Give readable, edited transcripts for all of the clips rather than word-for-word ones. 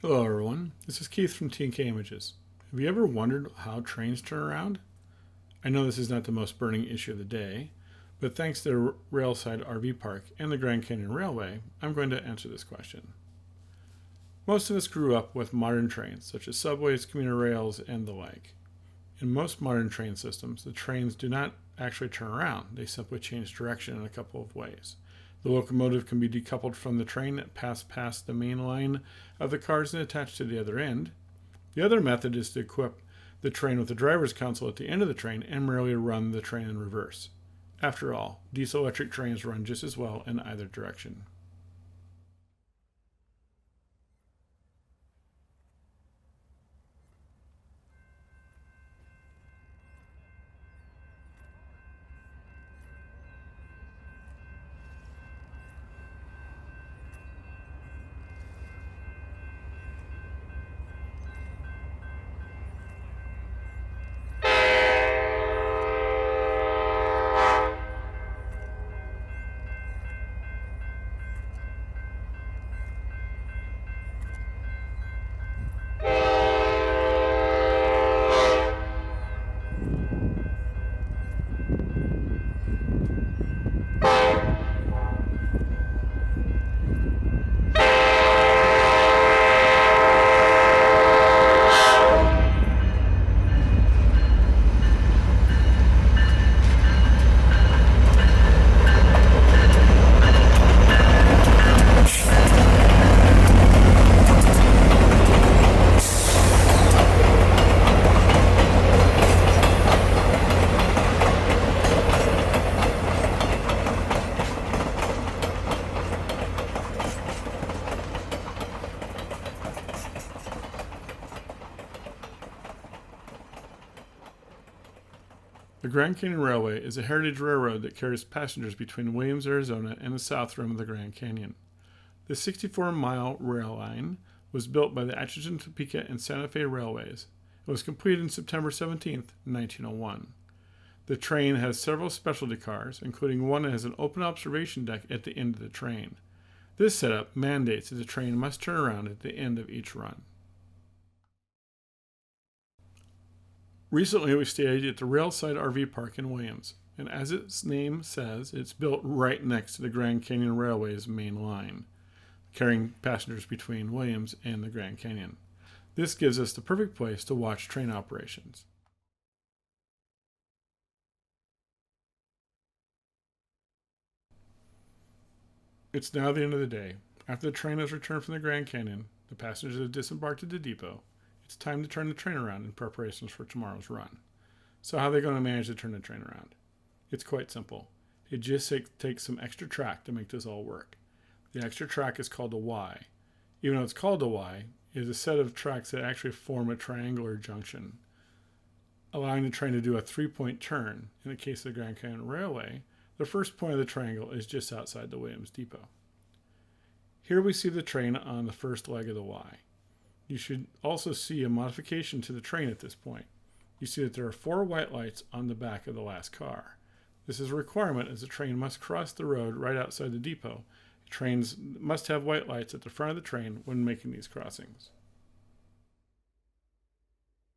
Hello everyone, this is Keith from T&K Images. Have you ever wondered how trains turn around? I know this is not the most burning issue of the day, but thanks to Railside RV Park and the Grand Canyon Railway, I'm going to answer this question. Most of us grew up with modern trains, such as subways, commuter rails, and the like. In most modern train systems, the trains do not actually turn around, they simply change direction in a couple of ways. The locomotive can be decoupled from the train and pass past the main line of the cars and attached to the other end. The other method is to equip the train with a driver's console at the end of the train and merely run the train in reverse. After all, diesel-electric trains run just as well in either direction. The Grand Canyon Railway is a heritage railroad that carries passengers between Williams, Arizona and the south rim of the Grand Canyon. The 64-mile rail line was built by the Atchison, Topeka, and Santa Fe Railways. It was completed on September 17, 1901. The train has several specialty cars, including one that has an open observation deck at the end of the train. This setup mandates that the train must turn around at the end of each run. Recently, we stayed at the Railside RV Park in Williams, and as its name says, it's built right next to the Grand Canyon Railway's main line, carrying passengers between Williams and the Grand Canyon. This gives us the perfect place to watch train operations. It's now the end of the day. After the train has returned from the Grand Canyon, the passengers have disembarked at the depot. It's time to turn the train around in preparations for tomorrow's run. So how are they going to manage to turn the train around? It's quite simple. It just takes some extra track to make this all work. The extra track is called a Y. Even though it's called a Y, it is a set of tracks that actually form a triangular junction, allowing the train to do a three-point turn. In the case of the Grand Canyon Railway, the first point of the triangle is just outside the Williams Depot. Here we see the train on the first leg of the Y. You should also see a modification to the train at this point. You see that there are 4 white lights on the back of the last car. This is a requirement as the train must cross the road right outside the depot. Trains must have white lights at the front of the train when making these crossings.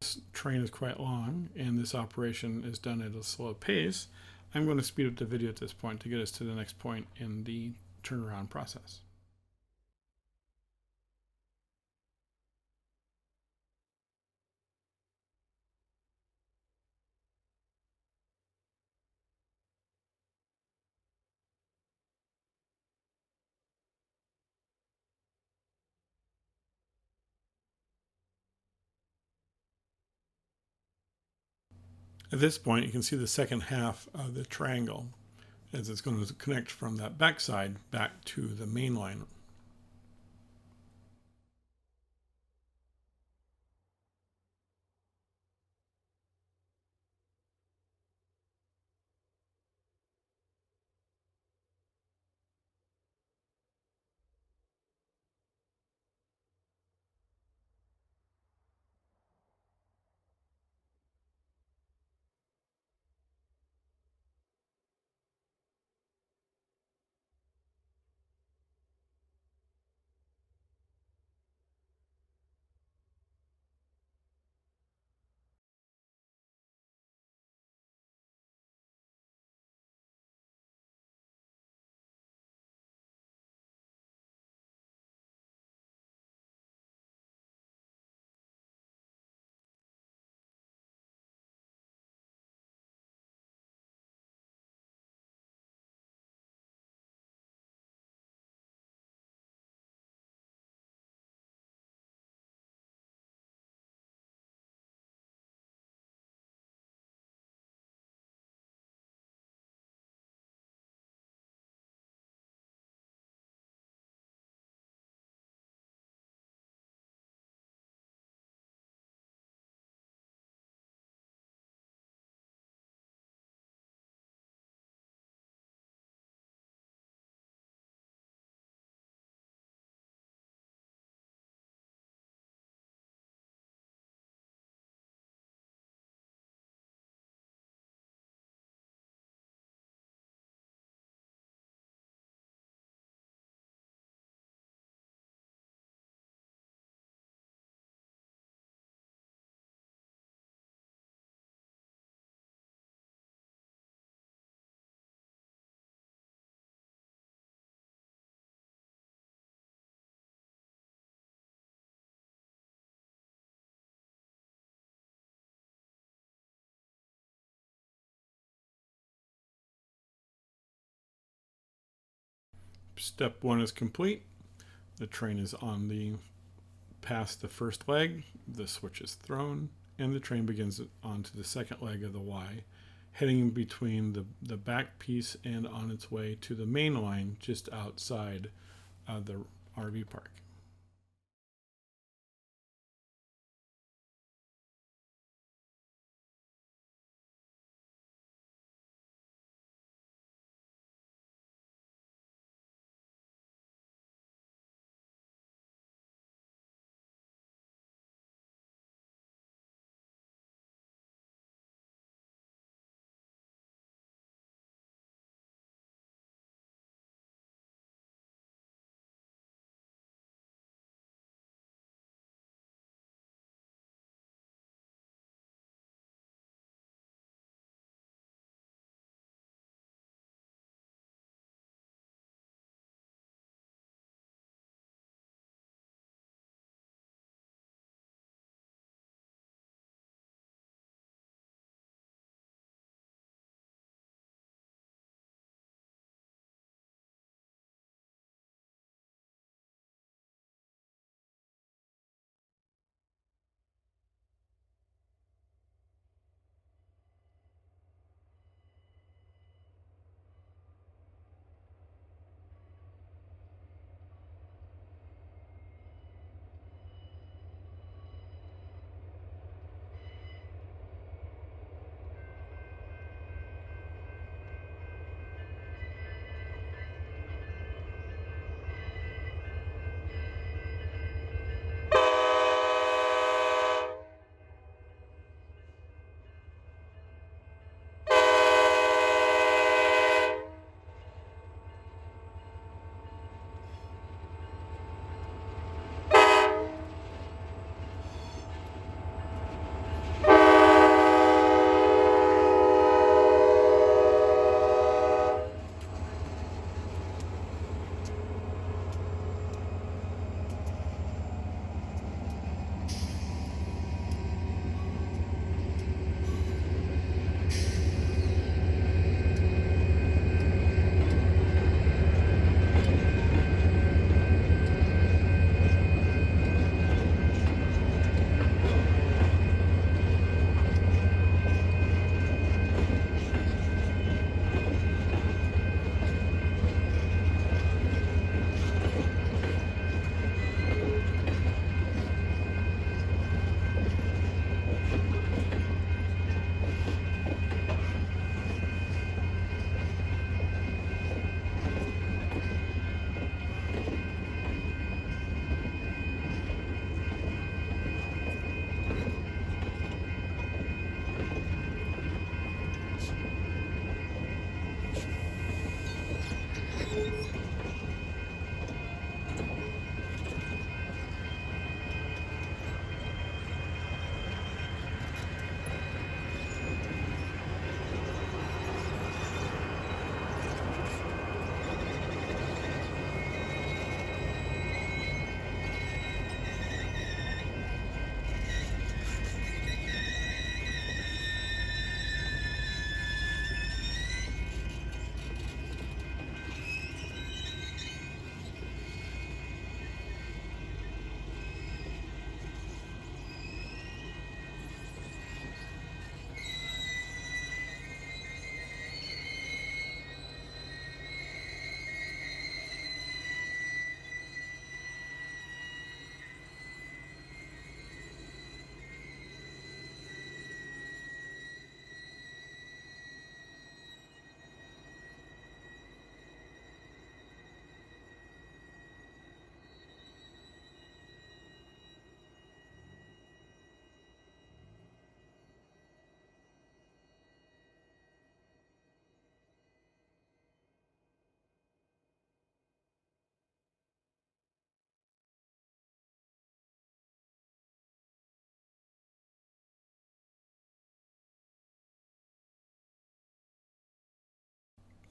This train is quite long and this operation is done at a slow pace. I'm going to speed up the video at this point to get us to the next point in the turnaround process. At this point, you can see the second half of the triangle as it's going to connect from that backside back to the main line. Step 1 is complete. The train is on the past the first leg, the switch is thrown, and the train begins onto the second leg of the Y, heading between the back piece and on its way to the main line just outside the RV park.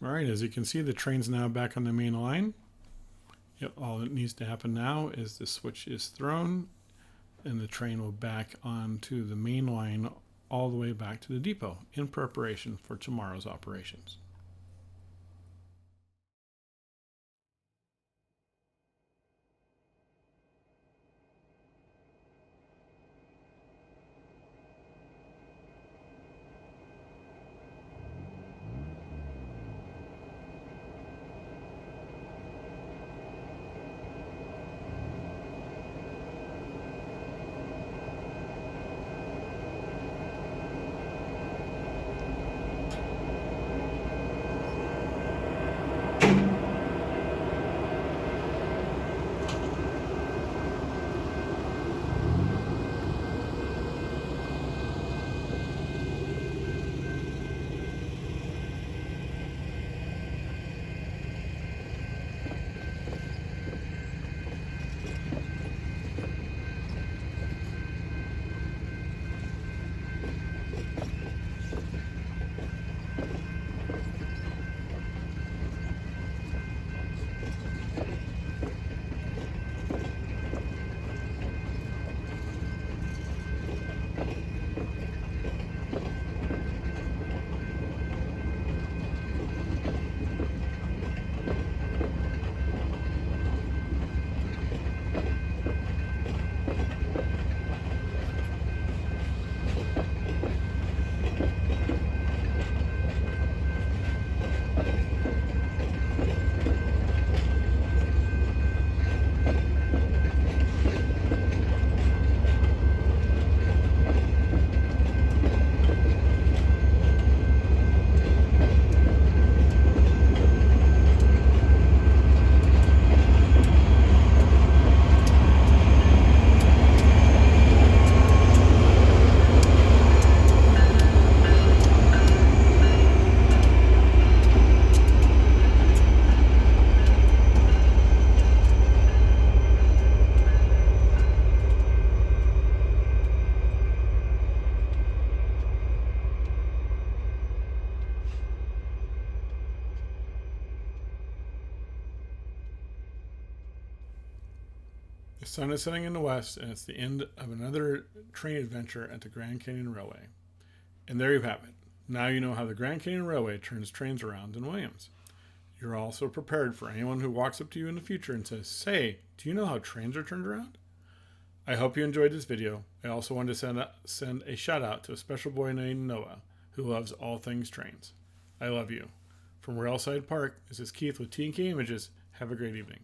All right, as you can see, the train's now back on the main line. Yep, all that needs to happen now is the switch is thrown and the train will back onto the main line all the way back to the depot in preparation for tomorrow's operations. The sun is setting in the west, and it's the end of another train adventure at the Grand Canyon Railway. And there you have it. Now you know how the Grand Canyon Railway turns trains around in Williams. You're also prepared for anyone who walks up to you in the future and says, "Say, do you know how trains are turned around?" I hope you enjoyed this video. I also wanted to send a shout out to a special boy named Noah who loves all things trains. I love you. From Railside Park, this is Keith with T&K Images. Have a great evening.